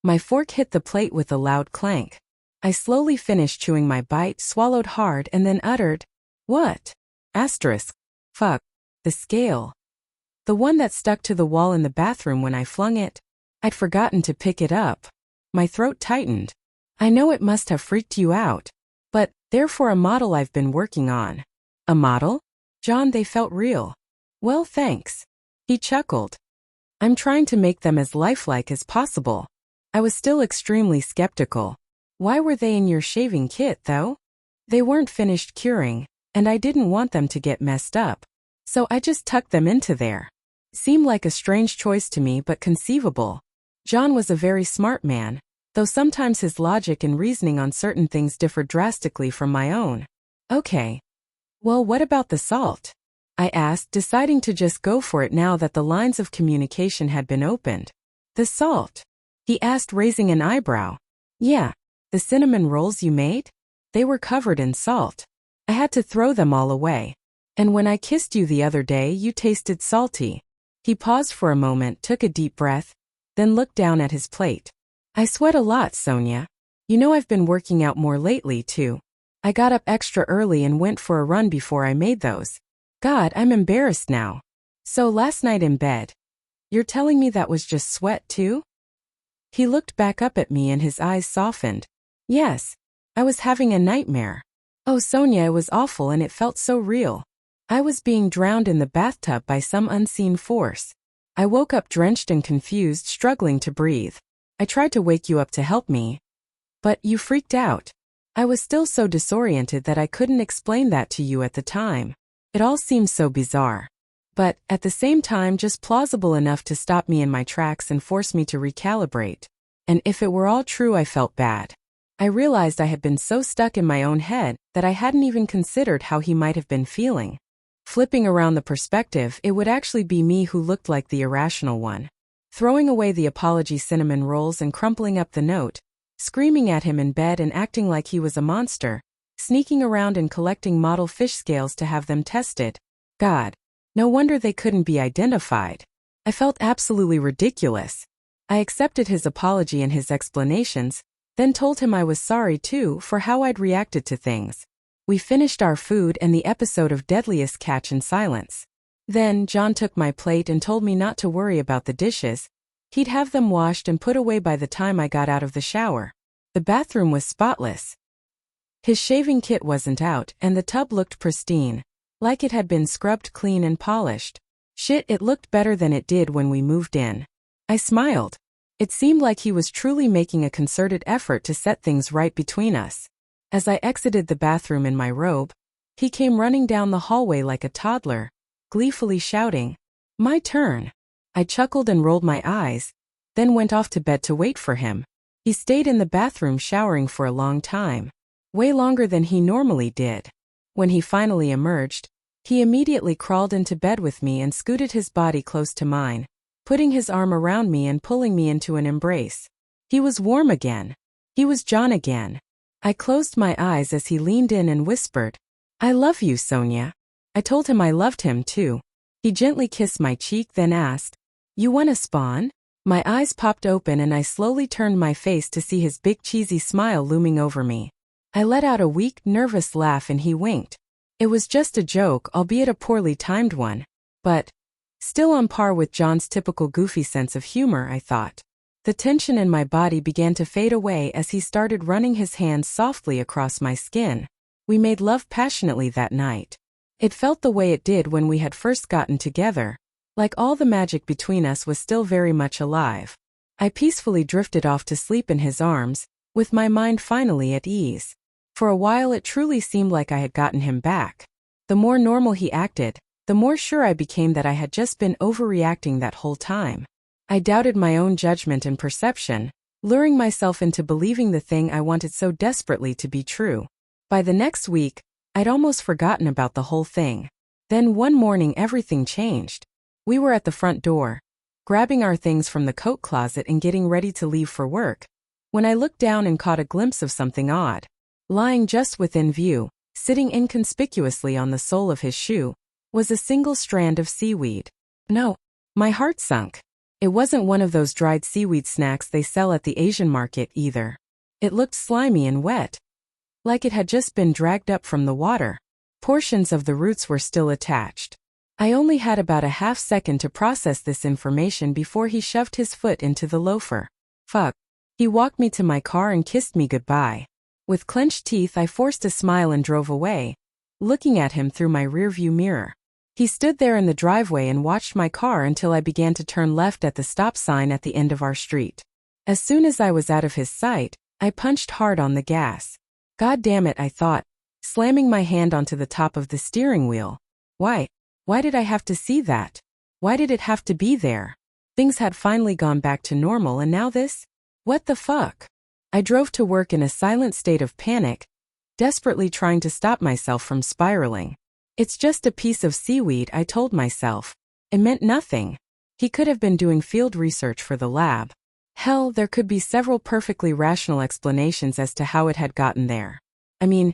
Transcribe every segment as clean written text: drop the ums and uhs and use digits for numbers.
My fork hit the plate with a loud clank. I slowly finished chewing my bite, swallowed hard, and then uttered, "What?" Asterisk. Fuck. The scale. The one that stuck to the wall in the bathroom when I flung it. I'd forgotten to pick it up. My throat tightened. I know it must have freaked you out. But, they're for a model I've been working on. A model? John, they felt real. Well, thanks. He chuckled. I'm trying to make them as lifelike as possible. I was still extremely skeptical. Why were they in your shaving kit, though? They weren't finished curing, and I didn't want them to get messed up. So I just tucked them into there. Seemed like a strange choice to me, but conceivable. John was a very smart man, though sometimes his logic and reasoning on certain things differed drastically from my own. Okay. Well, what about the salt? I asked, deciding to just go for it now that the lines of communication had been opened. The salt? He asked, raising an eyebrow. Yeah. The cinnamon rolls you made? They were covered in salt. I had to throw them all away. And when I kissed you the other day, you tasted salty. He paused for a moment, took a deep breath, then looked down at his plate. I sweat a lot, Sonia. You know I've been working out more lately, too. I got up extra early and went for a run before I made those. God, I'm embarrassed now. So last night in bed. You're telling me that was just sweat, too? He looked back up at me and his eyes softened. Yes. I was having a nightmare. Oh, Sonia, it was awful and it felt so real. I was being drowned in the bathtub by some unseen force. I woke up drenched and confused, struggling to breathe. I tried to wake you up to help me. But you freaked out. I was still so disoriented that I couldn't explain that to you at the time. It all seemed so bizarre. But, at the same time, just plausible enough to stop me in my tracks and force me to recalibrate. And if it were all true, I felt bad. I realized I had been so stuck in my own head that I hadn't even considered how he might have been feeling. Flipping around the perspective, it would actually be me who looked like the irrational one. Throwing away the apology cinnamon rolls and crumpling up the note, screaming at him in bed and acting like he was a monster, sneaking around and collecting model fish scales to have them tested. God, no wonder they couldn't be identified. I felt absolutely ridiculous. I accepted his apology and his explanations, then told him I was sorry too for how I'd reacted to things. We finished our food and the episode of Deadliest Catch in silence. Then, John took my plate and told me not to worry about the dishes. He'd have them washed and put away by the time I got out of the shower. The bathroom was spotless. His shaving kit wasn't out, and the tub looked pristine, like it had been scrubbed clean and polished. Shit, it looked better than it did when we moved in. I smiled. It seemed like he was truly making a concerted effort to set things right between us. As I exited the bathroom in my robe, he came running down the hallway like a toddler, gleefully shouting, "My turn." I chuckled and rolled my eyes, then went off to bed to wait for him. He stayed in the bathroom showering for a long time, way longer than he normally did. When he finally emerged, he immediately crawled into bed with me and scooted his body close to mine, putting his arm around me and pulling me into an embrace. He was warm again. He was John again. I closed my eyes as he leaned in and whispered, "I love you, Sonia." I told him I loved him too. He gently kissed my cheek, then asked, "You wanna spawn?" My eyes popped open and I slowly turned my face to see his big cheesy smile looming over me. I let out a weak, nervous laugh and he winked. It was just a joke, albeit a poorly timed one. But still on par with John's typical goofy sense of humor, I thought. The tension in my body began to fade away as he started running his hands softly across my skin. We made love passionately that night. It felt the way it did when we had first gotten together, like all the magic between us was still very much alive. I peacefully drifted off to sleep in his arms, with my mind finally at ease. For a while it truly seemed like I had gotten him back. The more normal he acted, the more sure I became that I had just been overreacting that whole time. I doubted my own judgment and perception, luring myself into believing the thing I wanted so desperately to be true. By the next week, I'd almost forgotten about the whole thing. Then one morning everything changed. We were at the front door, grabbing our things from the coat closet and getting ready to leave for work, when I looked down and caught a glimpse of something odd. Lying just within view, sitting inconspicuously on the sole of his shoe, was a single strand of seaweed. No, my heart sunk. It wasn't one of those dried seaweed snacks they sell at the Asian market either. It looked slimy and wet, like it had just been dragged up from the water. Portions of the roots were still attached. I only had about a half second to process this information before he shoved his foot into the loafer. Fuck. He walked me to my car and kissed me goodbye. With clenched teeth, I forced a smile and drove away, looking at him through my rearview mirror. He stood there in the driveway and watched my car until I began to turn left at the stop sign at the end of our street. As soon as I was out of his sight, I punched hard on the gas. God damn it, I thought, slamming my hand onto the top of the steering wheel. Why did I have to see that? Why did it have to be there? Things had finally gone back to normal and now this? What the fuck? I drove to work in a silent state of panic, desperately trying to stop myself from spiraling. It's just a piece of seaweed, I told myself. It meant nothing. He could have been doing field research for the lab. Hell, there could be several perfectly rational explanations as to how it had gotten there. I mean,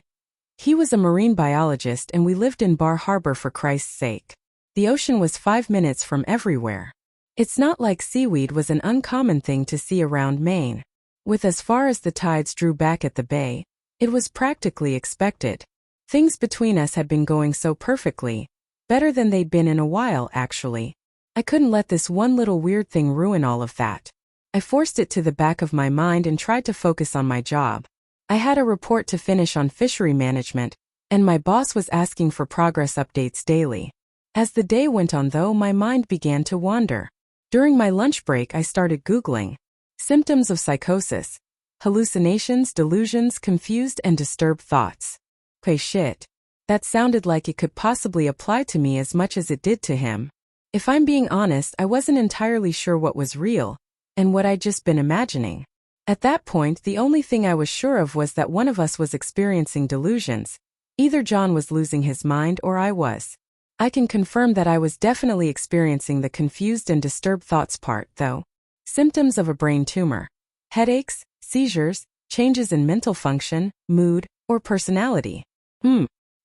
he was a marine biologist and we lived in Bar Harbor for Christ's sake. The ocean was 5 minutes from everywhere. It's not like seaweed was an uncommon thing to see around Maine. With as far as the tides drew back at the bay, it was practically expected. Things between us had been going so perfectly, better than they'd been in a while actually. I couldn't let this one little weird thing ruin all of that. I forced it to the back of my mind and tried to focus on my job. I had a report to finish on fishery management, and my boss was asking for progress updates daily. As the day went on though, my mind began to wander. During my lunch break I started Googling symptoms of psychosis, hallucinations, delusions, confused and disturbed thoughts. Okay, shit. That sounded like it could possibly apply to me as much as it did to him. If I'm being honest, I wasn't entirely sure what was real, and what I'd just been imagining. At that point, the only thing I was sure of was that one of us was experiencing delusions. Either John was losing his mind or I was. I can confirm that I was definitely experiencing the confused and disturbed thoughts part, though. Symptoms of a brain tumor. Headaches, seizures, changes in mental function, mood, or personality.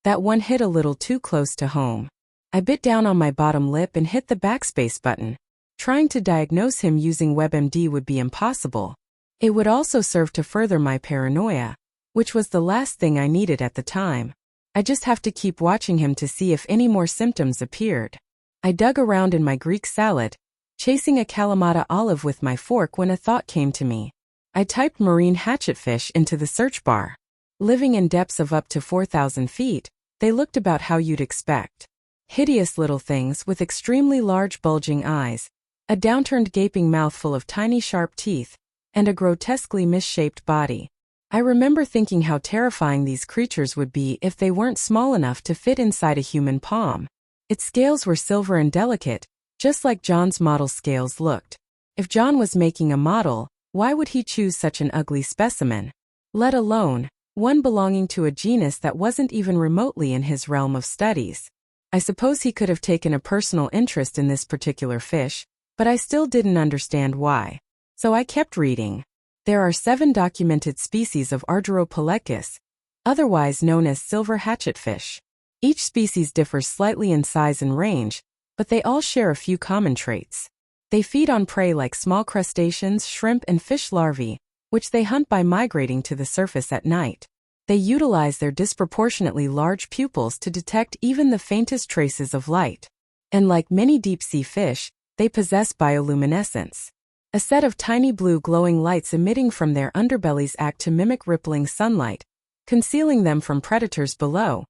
That one hit a little too close to home. I bit down on my bottom lip and hit the backspace button. Trying to diagnose him using WebMD would be impossible. It would also serve to further my paranoia, which was the last thing I needed at the time. I just have to keep watching him to see if any more symptoms appeared. I dug around in my Greek salad, chasing a Kalamata olive with my fork when a thought came to me. I typed marine hatchetfish into the search bar. Living in depths of up to 4,000 feet, they looked about how you'd expect. Hideous little things with extremely large bulging eyes, a downturned gaping mouth full of tiny sharp teeth, and a grotesquely misshaped body. I remember thinking how terrifying these creatures would be if they weren't small enough to fit inside a human palm. Its scales were silver and delicate, just like John's model scales looked. If John was making a model, why would he choose such an ugly specimen? Let alone one belonging to a genus that wasn't even remotely in his realm of studies. I suppose he could have taken a personal interest in this particular fish, but I still didn't understand why. So I kept reading. There are 7 documented species of Argyropelechus, otherwise known as silver hatchetfish. Each species differs slightly in size and range, but they all share a few common traits. They feed on prey like small crustaceans, shrimp, and fish larvae, which they hunt by migrating to the surface at night. They utilize their disproportionately large pupils to detect even the faintest traces of light. And like many deep-sea fish, they possess bioluminescence. A set of tiny blue glowing lights emitting from their underbellies act to mimic rippling sunlight, concealing them from predators below.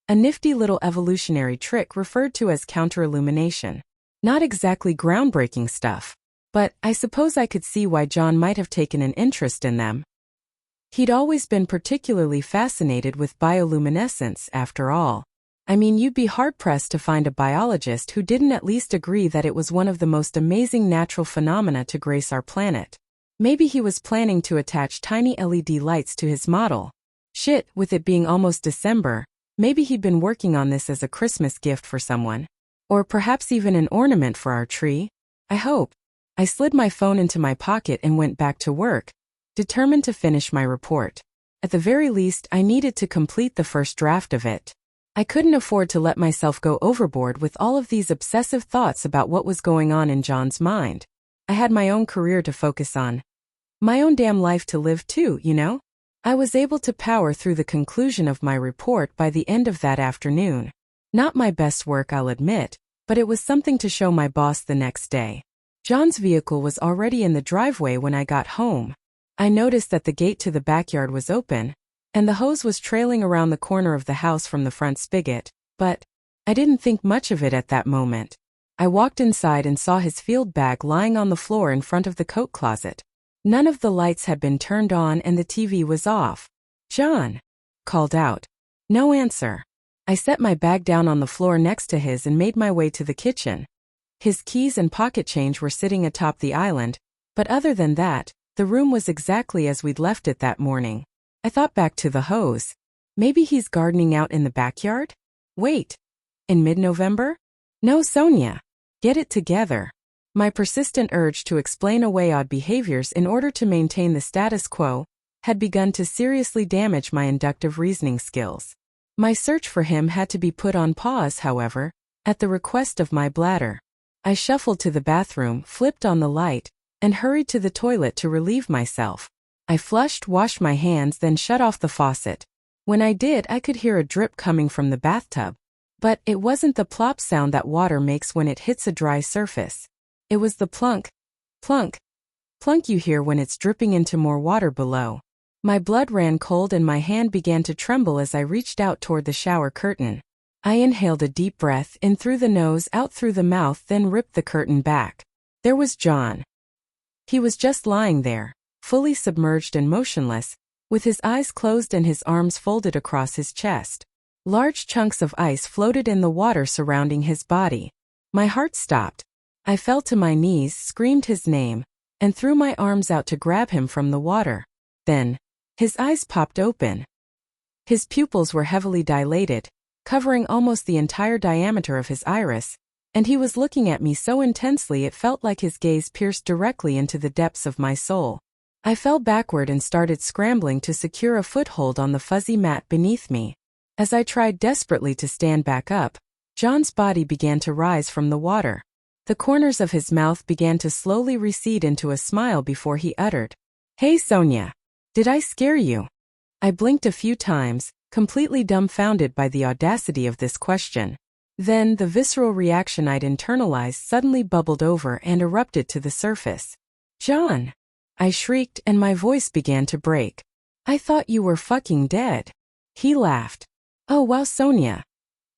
A nifty little evolutionary trick referred to as counter-illumination. Not exactly groundbreaking stuff, but I suppose I could see why John might have taken an interest in them. He'd always been particularly fascinated with bioluminescence, after all. I mean, you'd be hard-pressed to find a biologist who didn't at least agree that it was one of the most amazing natural phenomena to grace our planet. Maybe he was planning to attach tiny LED lights to his model. Shit, with it being almost December, maybe he'd been working on this as a Christmas gift for someone. Or perhaps even an ornament for our tree. I hope. I slid my phone into my pocket and went back to work, determined to finish my report. At the very least, I needed to complete the first draft of it. I couldn't afford to let myself go overboard with all of these obsessive thoughts about what was going on in John's mind. I had my own career to focus on. My own damn life to live too, you know? I was able to power through the conclusion of my report by the end of that afternoon. Not my best work, I'll admit, but it was something to show my boss the next day. John's vehicle was already in the driveway when I got home. I noticed that the gate to the backyard was open, and the hose was trailing around the corner of the house from the front spigot, but I didn't think much of it at that moment. I walked inside and saw his field bag lying on the floor in front of the coat closet. None of the lights had been turned on and the TV was off. "John," called out. No answer. I set my bag down on the floor next to his and made my way to the kitchen. His keys and pocket change were sitting atop the island, but other than that, the room was exactly as we'd left it that morning. I thought back to the hose. Maybe he's gardening out in the backyard? Wait. In mid-November? No, Sonia. Get it together. My persistent urge to explain away odd behaviors in order to maintain the status quo had begun to seriously damage my inductive reasoning skills. My search for him had to be put on pause, however, at the request of my bladder. I shuffled to the bathroom, flipped on the light, and hurried to the toilet to relieve myself. I flushed, washed my hands, then shut off the faucet. When I did, I could hear a drip coming from the bathtub. But it wasn't the plop sound that water makes when it hits a dry surface. It was the plunk, plunk, plunk you hear when it's dripping into more water below. My blood ran cold and my hand began to tremble as I reached out toward the shower curtain. I inhaled a deep breath in through the nose, out through the mouth, then ripped the curtain back. There was John. He was just lying there, fully submerged and motionless, with his eyes closed and his arms folded across his chest. Large chunks of ice floated in the water surrounding his body. My heart stopped. I fell to my knees, screamed his name, and threw my arms out to grab him from the water. Then, his eyes popped open. His pupils were heavily dilated, covering almost the entire diameter of his iris, and he was looking at me so intensely it felt like his gaze pierced directly into the depths of my soul. I fell backward and started scrambling to secure a foothold on the fuzzy mat beneath me. As I tried desperately to stand back up, John's body began to rise from the water. The corners of his mouth began to slowly recede into a smile before he uttered, "Hey Sonia, did I scare you?" I blinked a few times, completely dumbfounded by the audacity of this question. Then the visceral reaction I'd internalized suddenly bubbled over and erupted to the surface. "John!" I shrieked and my voice began to break. "I thought you were fucking dead." He laughed. "Oh wow, Sonia.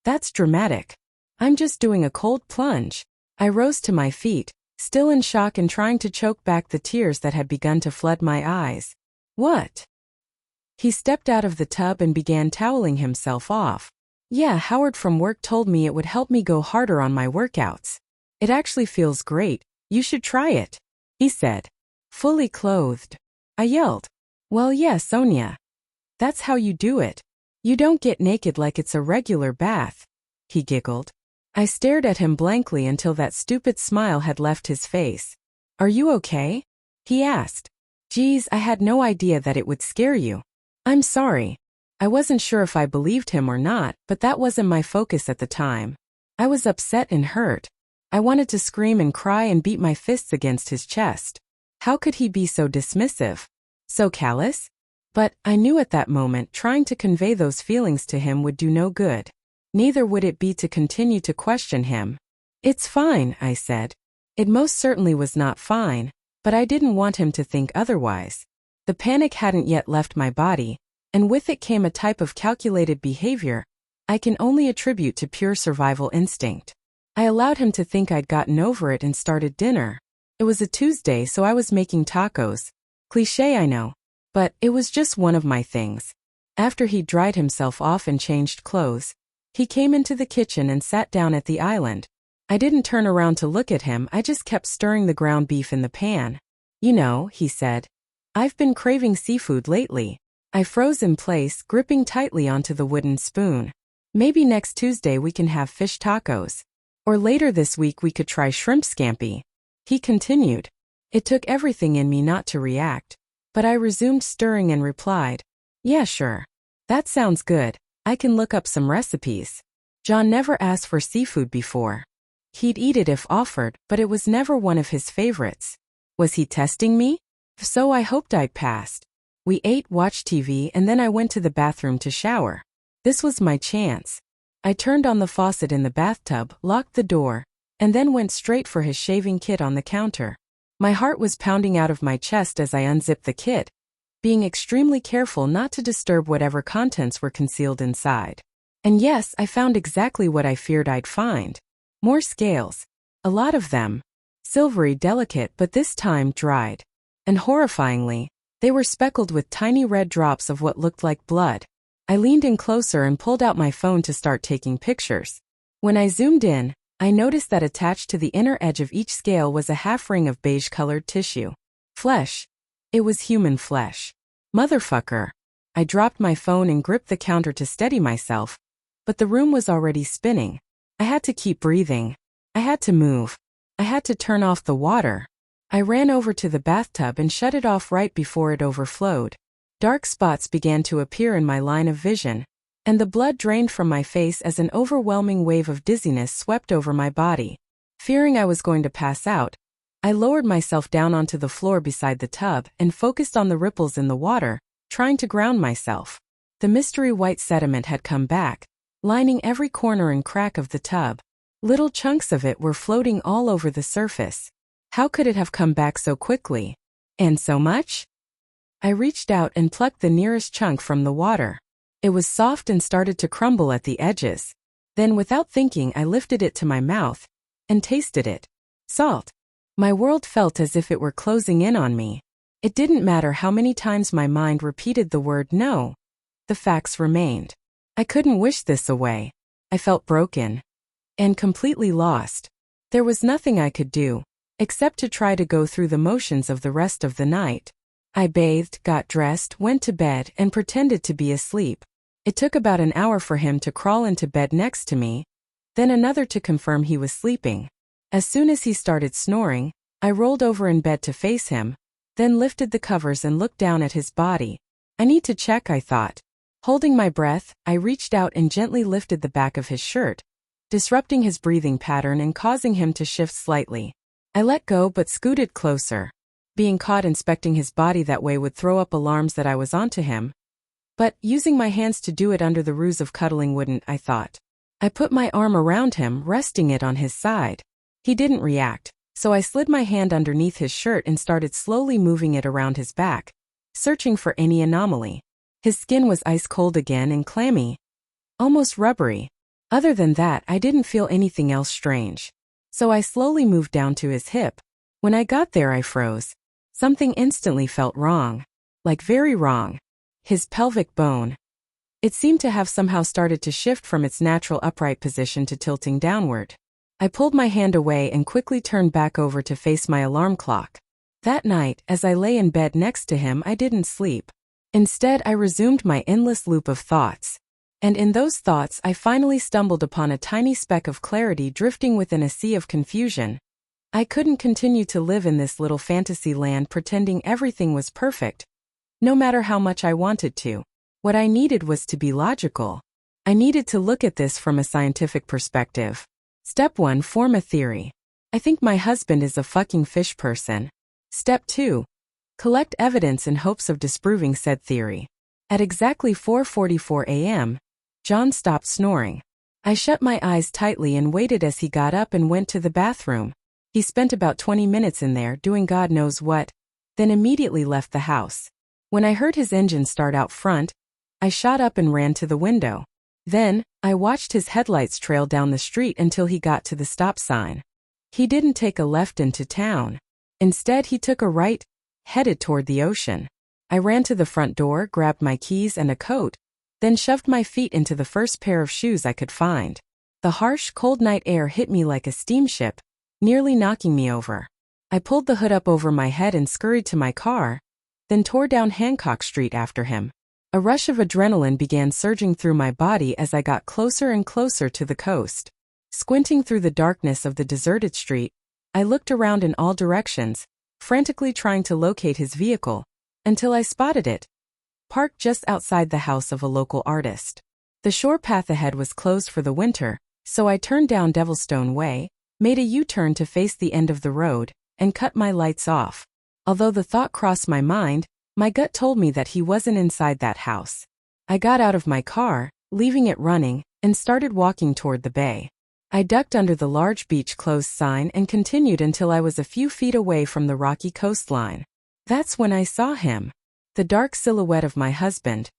That's dramatic. I'm just doing a cold plunge." I rose to my feet, still in shock and trying to choke back the tears that had begun to flood my eyes. "What?" He stepped out of the tub and began toweling himself off. "Yeah, Howard from work told me it would help me go harder on my workouts. It actually feels great. You should try it," he said. Fully clothed. I yelled. "Well, yeah, Sonia. That's how you do it. You don't get naked like it's a regular bath." He giggled. I stared at him blankly until that stupid smile had left his face. "Are you okay?" he asked. "Geez, I had no idea that it would scare you. I'm sorry." I wasn't sure if I believed him or not, but that wasn't my focus at the time. I was upset and hurt. I wanted to scream and cry and beat my fists against his chest. How could he be so dismissive? So callous? But I knew at that moment trying to convey those feelings to him would do no good. Neither would it be to continue to question him. "It's fine," I said. It most certainly was not fine, but I didn't want him to think otherwise. The panic hadn't yet left my body, and with it came a type of calculated behavior I can only attribute to pure survival instinct. I allowed him to think I'd gotten over it and started dinner. It was a Tuesday, so I was making tacos. Cliché, I know, but it was just one of my things. After he'd dried himself off and changed clothes, he came into the kitchen and sat down at the island. I didn't turn around to look at him, I just kept stirring the ground beef in the pan. "You know," he said, "I've been craving seafood lately." I froze in place, gripping tightly onto the wooden spoon. "Maybe next Tuesday we can have fish tacos. Or later this week we could try shrimp scampi," he continued. It took everything in me not to react, but I resumed stirring and replied, "Yeah, sure. That sounds good. I can look up some recipes." John never asked for seafood before. He'd eat it if offered, but it was never one of his favorites. Was he testing me? If so, I hoped I'd passed. We ate, watched TV, and then I went to the bathroom to shower. This was my chance. I turned on the faucet in the bathtub, locked the door, and then went straight for his shaving kit on the counter. My heart was pounding out of my chest as I unzipped the kit, being extremely careful not to disturb whatever contents were concealed inside. And yes, I found exactly what I feared I'd find. More scales. A lot of them. Silvery, delicate, but this time dried. And horrifyingly, they were speckled with tiny red drops of what looked like blood. I leaned in closer and pulled out my phone to start taking pictures. When I zoomed in, I noticed that attached to the inner edge of each scale was a half ring of beige-colored tissue. Flesh. It was human flesh. Motherfucker. I dropped my phone and gripped the counter to steady myself, but the room was already spinning. I had to keep breathing. I had to move. I had to turn off the water. I ran over to the bathtub and shut it off right before it overflowed. Dark spots began to appear in my line of vision, and the blood drained from my face as an overwhelming wave of dizziness swept over my body. Fearing I was going to pass out, I lowered myself down onto the floor beside the tub and focused on the ripples in the water, trying to ground myself. The mystery white sediment had come back, lining every corner and crack of the tub. Little chunks of it were floating all over the surface. How could it have come back so quickly? And so much? I reached out and plucked the nearest chunk from the water. It was soft and started to crumble at the edges. Then, without thinking, I lifted it to my mouth and tasted it. Salt. My world felt as if it were closing in on me. It didn't matter how many times my mind repeated the word no. The facts remained. I couldn't wish this away. I felt broken and completely lost. There was nothing I could do, except to try to go through the motions of the rest of the night. I bathed, got dressed, went to bed, and pretended to be asleep. It took about an hour for him to crawl into bed next to me, then another to confirm he was sleeping. As soon as he started snoring, I rolled over in bed to face him, then lifted the covers and looked down at his body. I need to check, I thought. Holding my breath, I reached out and gently lifted the back of his shirt, disrupting his breathing pattern and causing him to shift slightly. I let go but scooted closer. Being caught inspecting his body that way would throw up alarms that I was onto him. But using my hands to do it under the ruse of cuddling wouldn't, I thought. I put my arm around him, resting it on his side. He didn't react, so I slid my hand underneath his shirt and started slowly moving it around his back, searching for any anomaly. His skin was ice cold again and clammy, almost rubbery. Other than that, I didn't feel anything else strange. So I slowly moved down to his hip. When I got there, I froze. Something instantly felt wrong. Like very wrong. His pelvic bone. It seemed to have somehow started to shift from its natural upright position to tilting downward. I pulled my hand away and quickly turned back over to face my alarm clock. That night, as I lay in bed next to him, I didn't sleep. Instead, I resumed my endless loop of thoughts. And in those thoughts, I finally stumbled upon a tiny speck of clarity drifting within a sea of confusion. I couldn't continue to live in this little fantasy land pretending everything was perfect, no matter how much I wanted to. What I needed was to be logical. I needed to look at this from a scientific perspective. Step 1, form a theory. I think my husband is a fucking fish person. Step 2, collect evidence in hopes of disproving said theory. At exactly 4:44 a.m., John stopped snoring. I shut my eyes tightly and waited as he got up and went to the bathroom. He spent about 20 minutes in there doing God knows what, then immediately left the house. When I heard his engine start out front, I shot up and ran to the window. Then, I watched his headlights trail down the street until he got to the stop sign. He didn't take a left into town. Instead, he took a right, headed toward the ocean. I ran to the front door, grabbed my keys and a coat, then shoved my feet into the first pair of shoes I could find. The harsh, cold night air hit me like a steamship, nearly knocking me over. I pulled the hood up over my head and scurried to my car, then tore down Hancock Street after him. A rush of adrenaline began surging through my body as I got closer and closer to the coast. Squinting through the darkness of the deserted street, I looked around in all directions, frantically trying to locate his vehicle, until I spotted it, parked just outside the house of a local artist. The shore path ahead was closed for the winter, so I turned down Devilstone Way, made a U-turn to face the end of the road, and cut my lights off. Although the thought crossed my mind, my gut told me that he wasn't inside that house. I got out of my car, leaving it running, and started walking toward the bay. I ducked under the large beach closed sign and continued until I was a few feet away from the rocky coastline. That's when I saw him. The dark silhouette of my husband,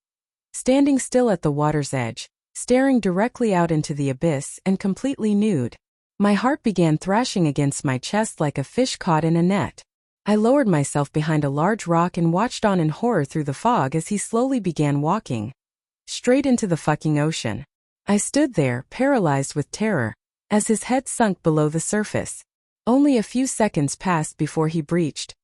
standing still at the water's edge, staring directly out into the abyss and completely nude. My heart began thrashing against my chest like a fish caught in a net. I lowered myself behind a large rock and watched on in horror through the fog as he slowly began walking straight into the fucking ocean. I stood there, paralyzed with terror, as his head sunk below the surface. Only a few seconds passed before he breached,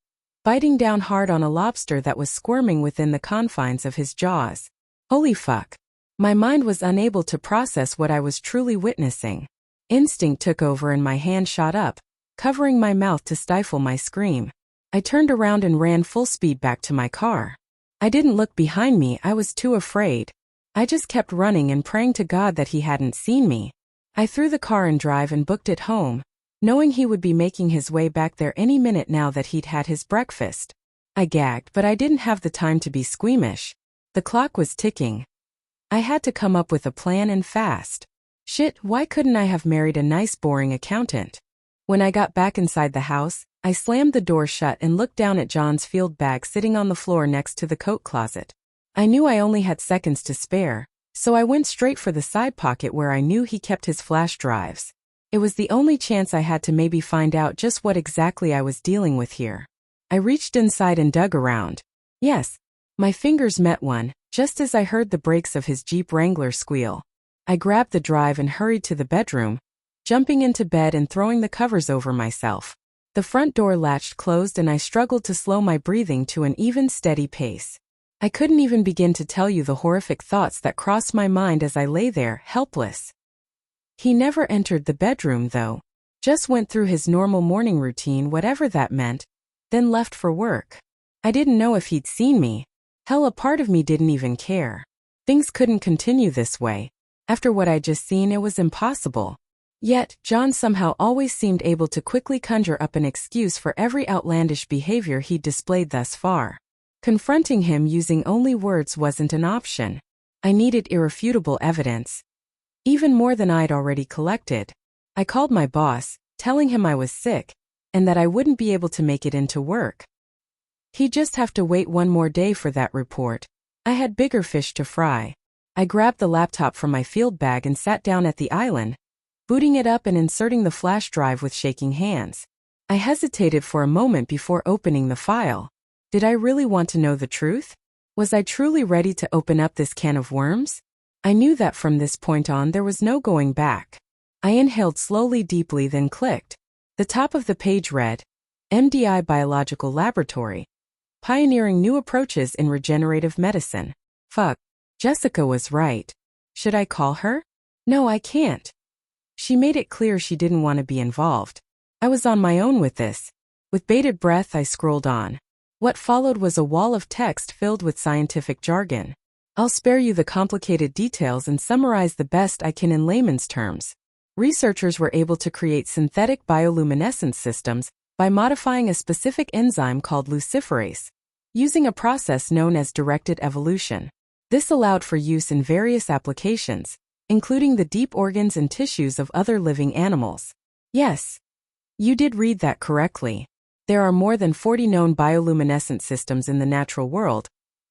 biting down hard on a lobster that was squirming within the confines of his jaws. Holy fuck. My mind was unable to process what I was truly witnessing. Instinct took over and my hand shot up, covering my mouth to stifle my scream. I turned around and ran full speed back to my car. I didn't look behind me, I was too afraid. I just kept running and praying to God that he hadn't seen me. I threw the car in drive and booked it home, knowing he would be making his way back there any minute now that he'd had his breakfast. I gagged, but I didn't have the time to be squeamish. The clock was ticking. I had to come up with a plan and fast. Shit, why couldn't I have married a nice boring accountant? When I got back inside the house, I slammed the door shut and looked down at John's field bag sitting on the floor next to the coat closet. I knew I only had seconds to spare, so I went straight for the side pocket where I knew he kept his flash drives. It was the only chance I had to maybe find out just what exactly I was dealing with here. I reached inside and dug around. Yes, my fingers met one, just as I heard the brakes of his Jeep Wrangler squeal. I grabbed the drive and hurried to the bedroom, jumping into bed and throwing the covers over myself. The front door latched closed and I struggled to slow my breathing to an even steady pace. I couldn't even begin to tell you the horrific thoughts that crossed my mind as I lay there, helpless. He never entered the bedroom though, just went through his normal morning routine, whatever that meant, then left for work. I didn't know if he'd seen me. Hell, a part of me didn't even care. Things couldn't continue this way. After what I'd just seen, it was impossible. Yet, John somehow always seemed able to quickly conjure up an excuse for every outlandish behavior he'd displayed thus far. Confronting him using only words wasn't an option. I needed irrefutable evidence. Even more than I'd already collected. I called my boss, telling him I was sick, and that I wouldn't be able to make it into work. He'd just have to wait one more day for that report. I had bigger fish to fry. I grabbed the laptop from my field bag and sat down at the island, booting it up and inserting the flash drive with shaking hands. I hesitated for a moment before opening the file. Did I really want to know the truth? Was I truly ready to open up this can of worms? I knew that from this point on there was no going back. I inhaled slowly, deeply, then clicked. The top of the page read, MDI Biological Laboratory, pioneering new approaches in regenerative medicine. Fuck. Jessica was right. Should I call her? No, I can't. She made it clear she didn't want to be involved. I was on my own with this. With bated breath, I scrolled on. What followed was a wall of text filled with scientific jargon. I'll spare you the complicated details and summarize the best I can in layman's terms. Researchers were able to create synthetic bioluminescence systems by modifying a specific enzyme called luciferase, using a process known as directed evolution. This allowed for use in various applications, including the deep organs and tissues of other living animals. Yes, you did read that correctly. There are more than 40 known bioluminescent systems in the natural world,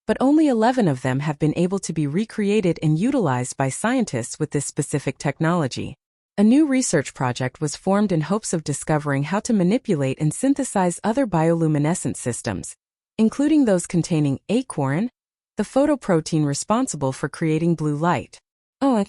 but only 11 of them have been able to be recreated and utilized by scientists with this specific technology. A new research project was formed in hopes of discovering how to manipulate and synthesize other bioluminescent systems, including those containing aquarin, the photoprotein responsible for creating blue light. Oh,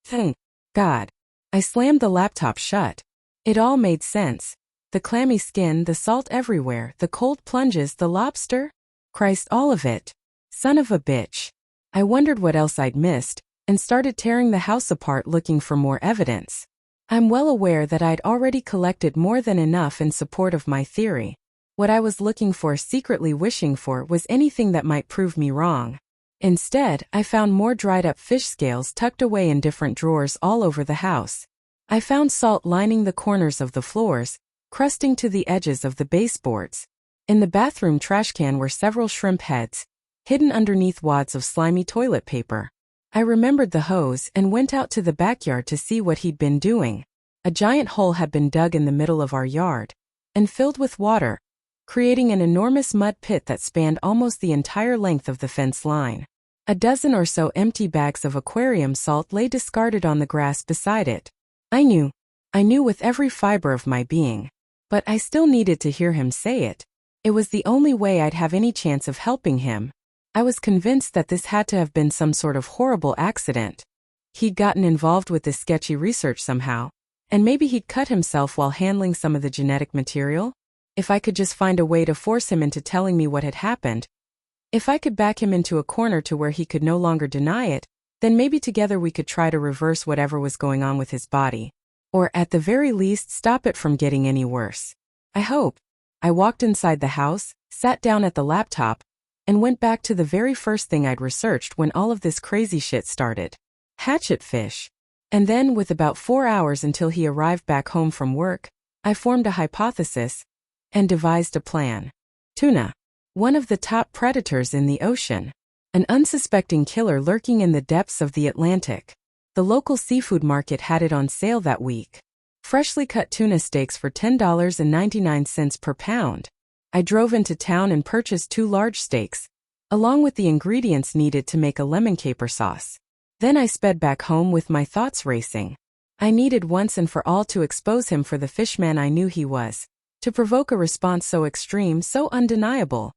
thank God. I slammed the laptop shut. It all made sense. The clammy skin, the salt everywhere, the cold plunges, the lobster. Christ, all of it. Son of a bitch. I wondered what else I'd missed, and started tearing the house apart looking for more evidence. I'm well aware that I'd already collected more than enough in support of my theory. What I was looking for, secretly wishing for, was anything that might prove me wrong. Instead, I found more dried-up fish scales tucked away in different drawers all over the house. I found salt lining the corners of the floors, crusting to the edges of the baseboards. In the bathroom trash can were several shrimp heads, hidden underneath wads of slimy toilet paper. I remembered the hose and went out to the backyard to see what he'd been doing. A giant hole had been dug in the middle of our yard and filled with water, creating an enormous mud pit that spanned almost the entire length of the fence line. A dozen or so empty bags of aquarium salt lay discarded on the grass beside it. I knew with every fiber of my being. But I still needed to hear him say it. It was the only way I'd have any chance of helping him. I was convinced that this had to have been some sort of horrible accident. He'd gotten involved with this sketchy research somehow, and maybe he'd cut himself while handling some of the genetic material. If I could just find a way to force him into telling me what had happened, if I could back him into a corner to where he could no longer deny it, then maybe together we could try to reverse whatever was going on with his body. Or at the very least stop it from getting any worse. I hope. I walked inside the house, sat down at the laptop, and went back to the very first thing I'd researched when all of this crazy shit started. Hatchet fish. And then, with about 4 hours until he arrived back home from work, I formed a hypothesis and devised a plan. Tuna. One of the top predators in the ocean. An unsuspecting killer lurking in the depths of the Atlantic. The local seafood market had it on sale that week. Freshly cut tuna steaks for $10.99 per pound. I drove into town and purchased 2 large steaks, along with the ingredients needed to make a lemon caper sauce. Then I sped back home with my thoughts racing. I needed once and for all to expose him for the fishman I knew he was, to provoke a response so extreme, so undeniable.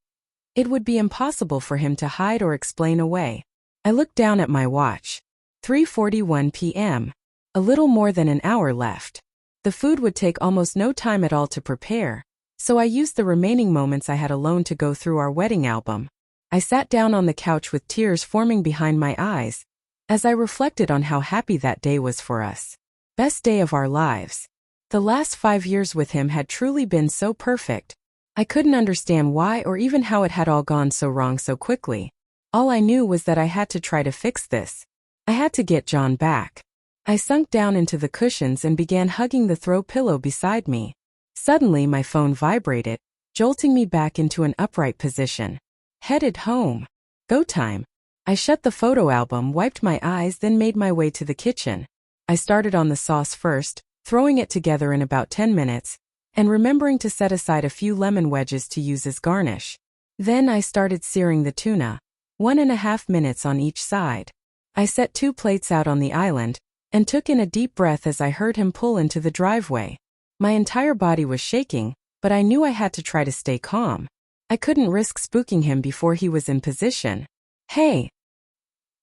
It would be impossible for him to hide or explain away. I looked down at my watch. 3:41 p.m. A little more than an hour left. The food would take almost no time at all to prepare, so I used the remaining moments I had alone to go through our wedding album. I sat down on the couch with tears forming behind my eyes, as I reflected on how happy that day was for us. Best day of our lives. The last 5 years with him had truly been so perfect. I couldn't understand why or even how it had all gone so wrong so quickly. All I knew was that I had to try to fix this. I had to get John back. I sunk down into the cushions and began hugging the throw pillow beside me. Suddenly my phone vibrated, jolting me back into an upright position. Headed home. Go time. I shut the photo album, wiped my eyes, then made my way to the kitchen. I started on the sauce first, throwing it together in about 10 minutes, and remembering to set aside a few lemon wedges to use as garnish. Then I started searing the tuna, 1.5 minutes on each side. I set 2 plates out on the island, and took in a deep breath as I heard him pull into the driveway. My entire body was shaking, but I knew I had to try to stay calm. I couldn't risk spooking him before he was in position. "Hey,"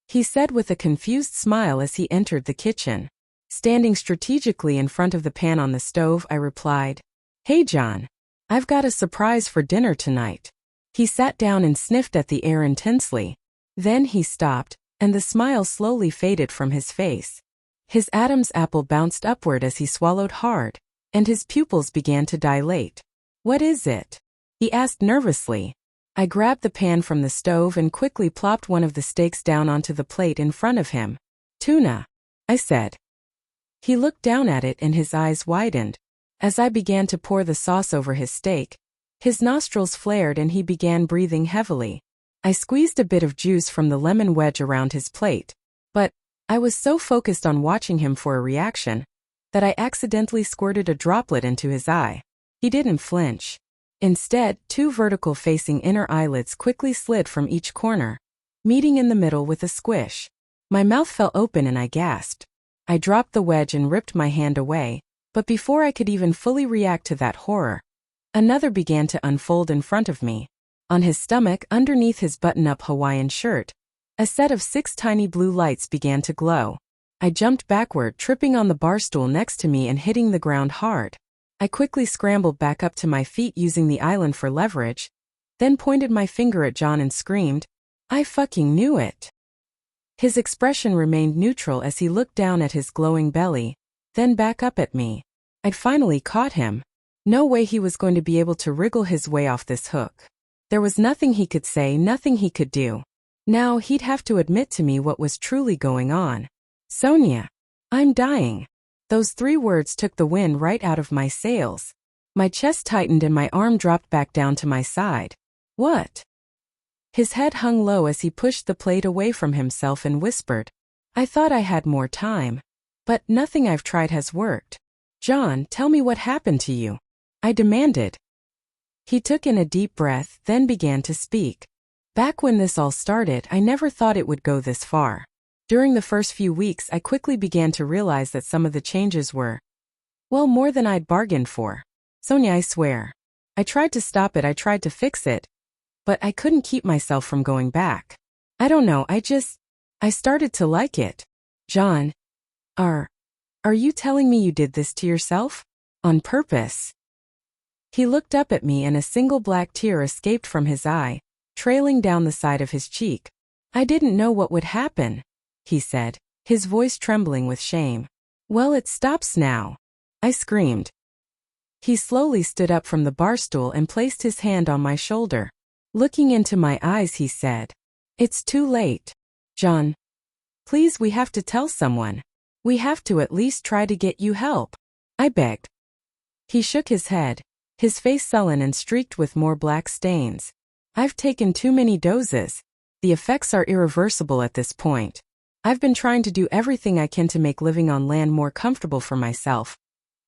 he said with a confused smile as he entered the kitchen. Standing strategically in front of the pan on the stove, I replied, "Hey John, I've got a surprise for dinner tonight." He sat down and sniffed at the air intensely. Then he stopped, and the smile slowly faded from his face. His Adam's apple bounced upward as he swallowed hard, and his pupils began to dilate. "What is it?" he asked nervously. I grabbed the pan from the stove and quickly plopped one of the steaks down onto the plate in front of him. "Tuna," I said. He looked down at it and his eyes widened. As I began to pour the sauce over his steak, his nostrils flared and he began breathing heavily. I squeezed a bit of juice from the lemon wedge around his plate, but I was so focused on watching him for a reaction that I accidentally squirted a droplet into his eye. He didn't flinch. Instead, 2 vertical-facing inner eyelids quickly slid from each corner, meeting in the middle with a squish. My mouth fell open and I gasped. I dropped the wedge and ripped my hand away, but before I could even fully react to that horror, another began to unfold in front of me. On his stomach, underneath his button-up Hawaiian shirt, a set of 6 tiny blue lights began to glow. I jumped backward, tripping on the bar stool next to me and hitting the ground hard. I quickly scrambled back up to my feet using the island for leverage, then pointed my finger at John and screamed, "I fucking knew it!" His expression remained neutral as he looked down at his glowing belly, then back up at me. I'd finally caught him. No way he was going to be able to wriggle his way off this hook. There was nothing he could say, nothing he could do. Now he'd have to admit to me what was truly going on. "Sonia, I'm dying." Those 3 words took the wind right out of my sails. My chest tightened and my arm dropped back down to my side. What? His head hung low as he pushed the plate away from himself and whispered, I thought I had more time. But nothing I've tried has worked. John, tell me what happened to you. I demanded. He took in a deep breath, then began to speak. Back when this all started, I never thought it would go this far. During the first few weeks, I quickly began to realize that some of the changes were, well, more than I'd bargained for. Sonia, I swear. I tried to stop it, I tried to fix it, but I couldn't keep myself from going back. I don't know, I started to like it. John, are you telling me you did this to yourself? On purpose? He looked up at me and a single black tear escaped from his eye, trailing down the side of his cheek. I didn't know what would happen, he said, his voice trembling with shame. Well, it stops now, I screamed. He slowly stood up from the bar stool and placed his hand on my shoulder. Looking into my eyes, he said, It's too late. John, please, we have to tell someone. We have to at least try to get you help, I begged. He shook his head, his face sullen and streaked with more black stains. I've taken too many doses. The effects are irreversible at this point. I've been trying to do everything I can to make living on land more comfortable for myself,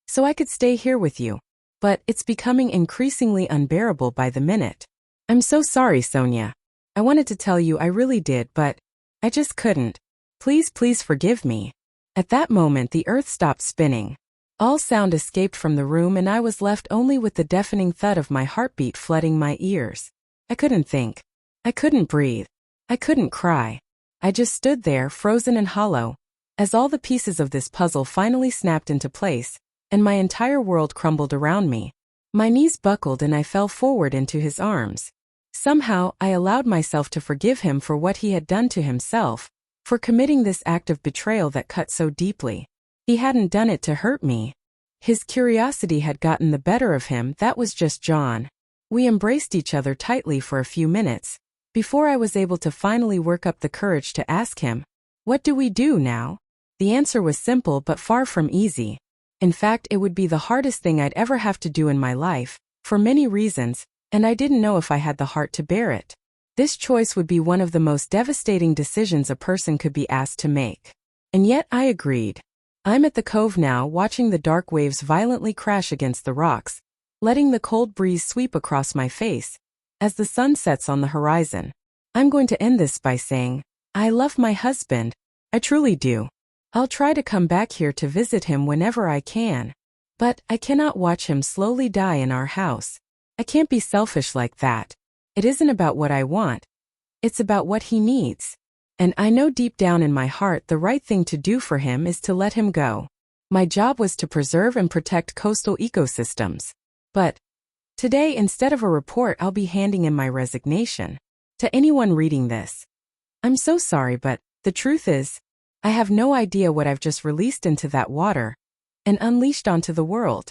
so I could stay here with you. But it's becoming increasingly unbearable by the minute. I'm so sorry, Sonia. I wanted to tell you, I really did, but I just couldn't. Please, please forgive me. At that moment, the earth stopped spinning. All sound escaped from the room and I was left only with the deafening thud of my heartbeat flooding my ears. I couldn't think. I couldn't breathe. I couldn't cry. I just stood there, frozen and hollow, as all the pieces of this puzzle finally snapped into place, and my entire world crumbled around me. My knees buckled and I fell forward into his arms. Somehow, I allowed myself to forgive him for what he had done to himself, for committing this act of betrayal that cut so deeply. He hadn't done it to hurt me. His curiosity had gotten the better of him, that was just John. We embraced each other tightly for a few minutes, before I was able to finally work up the courage to ask him, what do we do now? The answer was simple but far from easy. In fact, it would be the hardest thing I'd ever have to do in my life, for many reasons, and I didn't know if I had the heart to bear it. This choice would be one of the most devastating decisions a person could be asked to make. And yet I agreed. I'm at the cove now, watching the dark waves violently crash against the rocks, letting the cold breeze sweep across my face, as the sun sets on the horizon. I'm going to end this by saying, I love my husband. I truly do. I'll try to come back here to visit him whenever I can. But I cannot watch him slowly die in our house. I can't be selfish like that. It isn't about what I want. It's about what he needs. And I know deep down in my heart the right thing to do for him is to let him go. My job was to preserve and protect coastal ecosystems. But today, instead of a report, I'll be handing in my resignation. To anyone reading this, I'm so sorry, but the truth is, I have no idea what I've just released into that water and unleashed onto the world.